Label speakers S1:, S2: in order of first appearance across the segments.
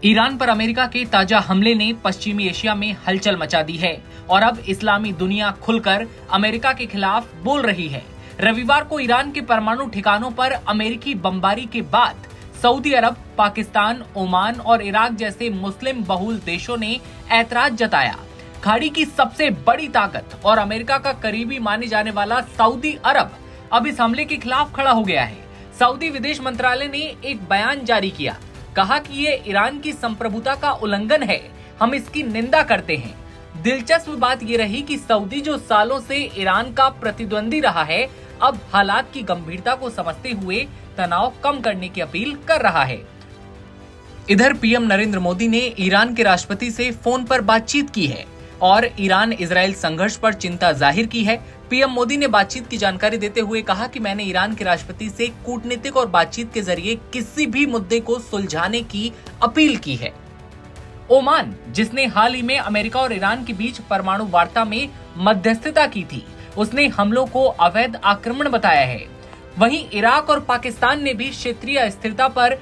S1: Iran पर America के ताजा हमले ने पश्चिमी एशिया में हलचल मचा दी है और अब इस्लामी दुनिया खुलकर अमेरिका के खिलाफ बोल रही है। रविवार को ईरान के परमाणु ठिकानों पर अमेरिकी बमबारी के बाद सऊदी अरब, पाकिस्तान, ओमान और इराक जैसे मुस्लिम बहुल देशों ने ऐतराज जताया। खाड़ी की सबसे बड़ी ताकत और अमेरिका का करीबी माने जाने वाला सऊदी अरब अब इस हमले के खिलाफ खड़ा हो गया है। सऊदी विदेश मंत्रालय ने एक बयान जारी किया, कहा कि ये ईरान की संप्रभुता का उल्लंघन है, हम इसकी निंदा करते हैं। दिलचस्प बात ये रही कि सऊदी जो सालों से ईरान का प्रतिद्वंदी रहा है, अब हालात की गंभीरता को समझते हुए तनाव कम करने की अपील कर रहा है। इधर पीएम नरेंद्र मोदी ने ईरान के राष्ट्रपति से फोन पर बातचीत की है और ईरान इजराइल संघर्ष पर चिंता जाहिर की है। पीएम मोदी ने बातचीत की जानकारी देते हुए कहा कि मैंने ईरान के राष्ट्रपति से कूटनीतिक और बातचीत के जरिए किसी भी मुद्दे को सुलझाने की अपील की है। ओमान, जिसने हाल ही में अमेरिका और ईरान के बीच परमाणु वार्ता में मध्यस्थता की थी, उसने हमलों को अवैध आक्रमण बताया है। वहीं इराक और पाकिस्तान ने भी क्षेत्रीय अस्थिरता पर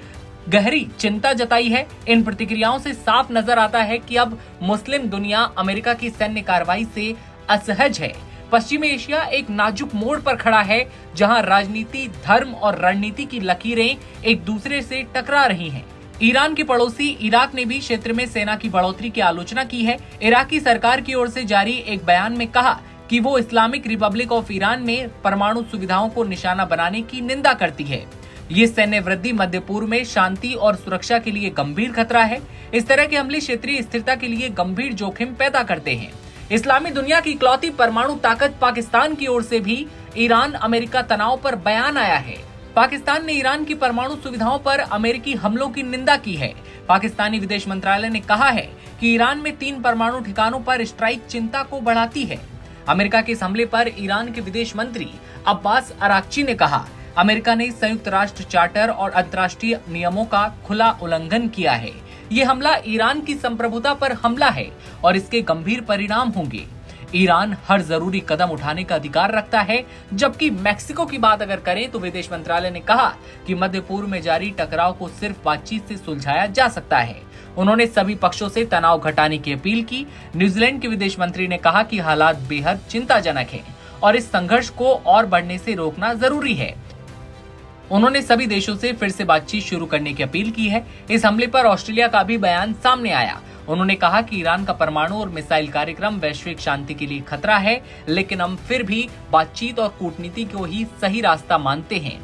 S1: गहरी चिंता जताई है। इन प्रतिक्रियाओं से साफ नजर आता है कि अब मुस्लिम दुनिया अमेरिका की सैन्य कार्रवाई से असहज है। पश्चिमी एशिया एक नाजुक मोड़ पर खड़ा है, जहां राजनीति, धर्म और रणनीति की लकीरें एक दूसरे से टकरा रही हैं। ईरान के पड़ोसी इराक ने भी क्षेत्र में सेना की बढ़ोतरी की आलोचना की है। इराकी सरकार की ओर से जारी एक बयान में कहा कि वो इस्लामिक रिपब्लिक ऑफ ईरान में परमाणु सुविधाओं को निशाना बनाने की निंदा करती है। ये सैन्य वृद्धि मध्य पूर्व में शांति और सुरक्षा के लिए गंभीर खतरा है। इस तरह के हमले क्षेत्रीय स्थिरता के लिए गंभीर जोखिम पैदा करते हैं। इस्लामी दुनिया की इकलौती परमाणु ताकत पाकिस्तान की ओर से भी ईरान अमेरिका तनाव पर बयान आया है। पाकिस्तान ने ईरान की परमाणु सुविधाओं पर अमेरिकी हमलों की निंदा की है। पाकिस्तानी विदेश मंत्रालय ने कहा है कि ईरान में 3 परमाणु ठिकानों पर स्ट्राइक चिंता को बढ़ाती है। अमेरिका के इस हमले पर ईरान के विदेश मंत्री अब्बास अराक्ची ने कहा, अमेरिका ने संयुक्त राष्ट्र चार्टर और अंतर्राष्ट्रीय नियमों का खुला उल्लंघन किया है। ये हमला ईरान की संप्रभुता पर हमला है और इसके गंभीर परिणाम होंगे। ईरान हर जरूरी कदम उठाने का अधिकार रखता है। जबकि मैक्सिको की बात अगर करें तो विदेश मंत्रालय ने कहा कि मध्य पूर्व में जारी टकराव को सिर्फ बातचीत से सुलझाया जा सकता है। उन्होंने सभी पक्षों से तनाव घटाने की अपील की। न्यूजीलैंड के विदेश मंत्री ने कहा कि हालात बेहद चिंताजनक हैं और इस संघर्ष को और बढ़ने से रोकना जरूरी है। उन्होंने सभी देशों से फिर से बातचीत शुरू करने की अपील की है। इस हमले पर ऑस्ट्रेलिया का भी बयान सामने आया। उन्होंने कहा कि ईरान का परमाणु और मिसाइल कार्यक्रम वैश्विक शांति के लिए खतरा है, लेकिन हम फिर भी बातचीत और कूटनीति को ही सही रास्ता मानते हैं।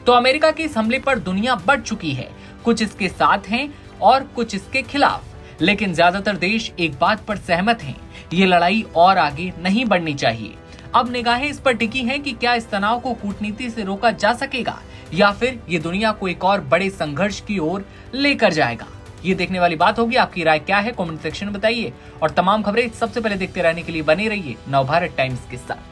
S1: तो अमेरिका के इस हमले पर दुनिया बढ़ चुकी है। कुछ इसके साथ हैं और कुछ इसके खिलाफ, लेकिन ज्यादातर देश एक बात पर सहमत हैं, ये लड़ाई और आगे नहीं बढ़नी चाहिए। अब निगाहें इस पर टिकी हैं कि क्या इस तनाव को कूटनीति से रोका जा सकेगा या फिर ये दुनिया को एक और बड़े संघर्ष की ओर लेकर जाएगा। ये देखने वाली बात होगी। आपकी राय क्या है, कमेंट सेक्शन में बताइए और तमाम खबरें सबसे पहले देखते रहने के लिए बने रहिए नवभारत टाइम्स के साथ।